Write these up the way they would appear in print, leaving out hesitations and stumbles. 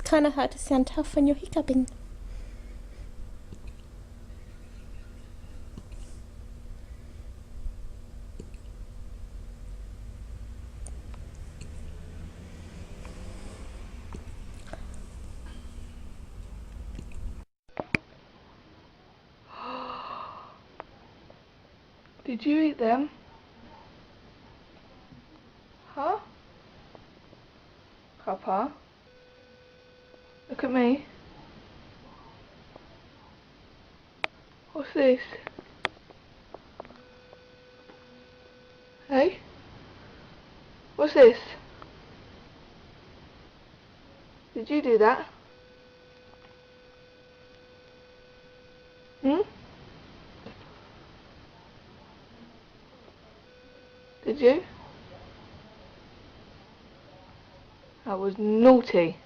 kind of hard to sound tough when you're hiccuping. Did you eat them? Huh? Papa? Look at me. What's this? Hey? What's this? Did you do that? Hmm? Did you? That was naughty.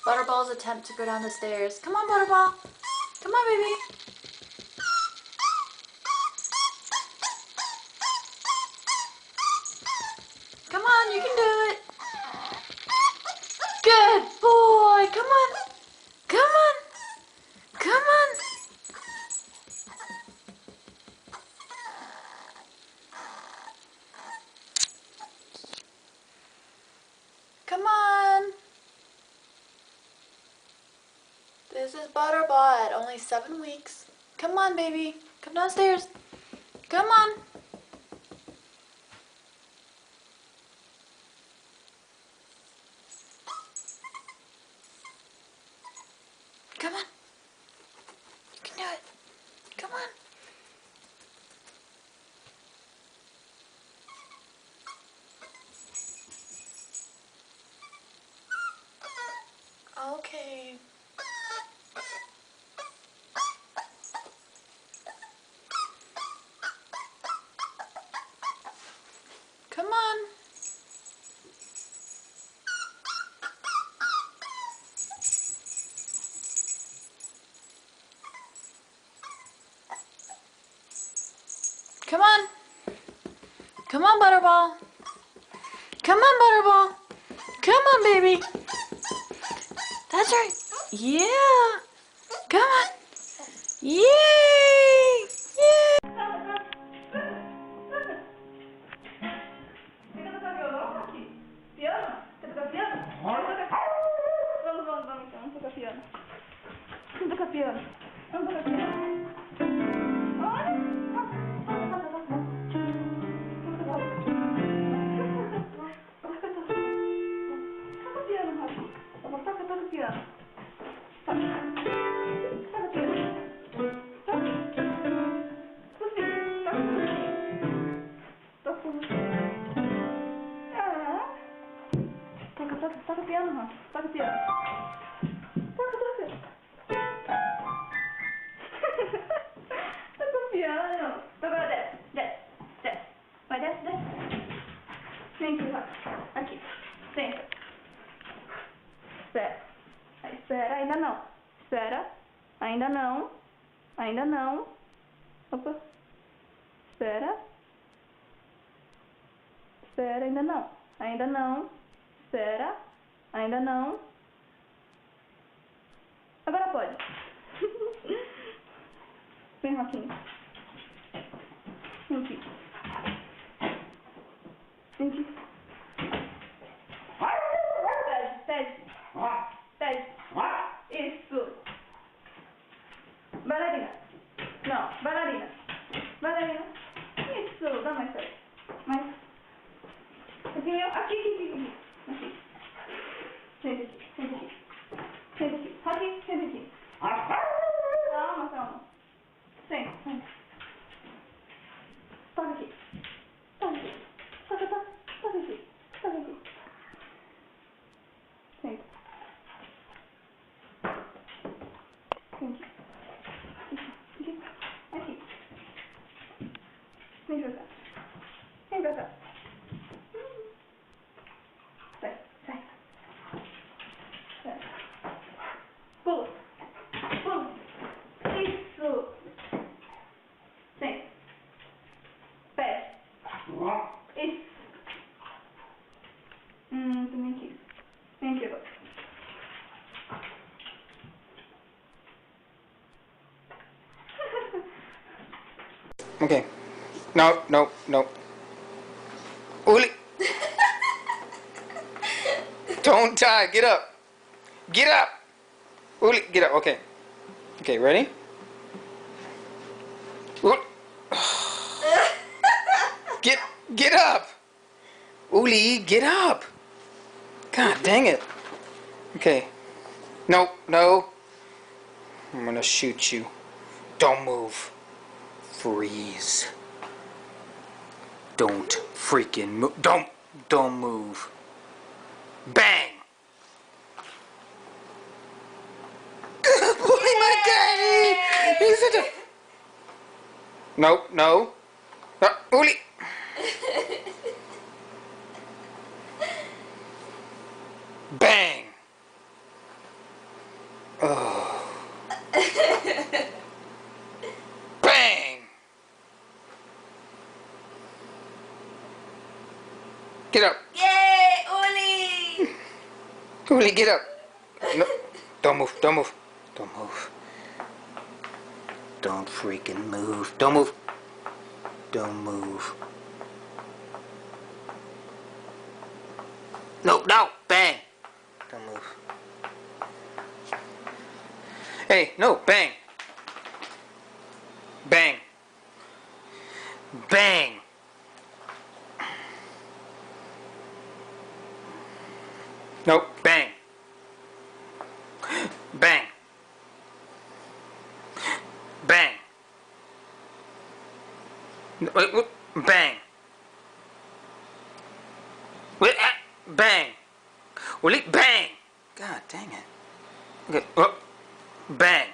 Butterball's attempt to go down the stairs. Come on, Butterball. Come on, baby. Come on, you can do it. Good boy. Come on. Come on. Come on. Come on. This is Butterball at only 7 weeks. Come on, baby. Come downstairs. Come on. Come on. You can do it. Come on. Okay. Come on. Come on. Come on, Butterball. Come on, Butterball. Come on, baby. That's right. Yeah. Come on. Yay. Yay. Vamos tocar piano. Vamos tocar piano. Toca piano, Rafa. Toca piano. Toca. Toca piano. Agora desce. Vai, desce. Vem aqui, Rafa. Aqui. Senta. Espera. Ainda não. Espera. Ainda não. Opa. Espera, ainda não. Espera, ainda não. Agora pode. Vem, Rafinha. Vem aqui. Pede. Isso. Bailarina. Não, bailarina. Isso, dá mais perto. Mais. Aqui. Aqui. Senta aqui. Aqui, senta aqui. Não. Okay. No, no, no. Uli. Don't die. Get up. Get up. Uli, get up. Okay. Okay, ready? Uli. Get up. Uli, get up. God dang it. Okay. No, no. I'm gonna shoot you. Don't move. Freeze. Don't freaking move. Don't move. Bang. Boy, my daddy. He's such a... No, no. Uli. Bang. Oh. Bang. Get up. Yay, Uli! Uli, get up. No. Don't move. Don't move. Don't move. Don't freaking move. Don't move. Don't move. No, no. Bang. Don't move. Hey, no. Bang. Bang. Bang. No, bang. Bang. Bang. Wait, wait, bang. Wait, bang. Will it bang? God dang it. Okay, bang.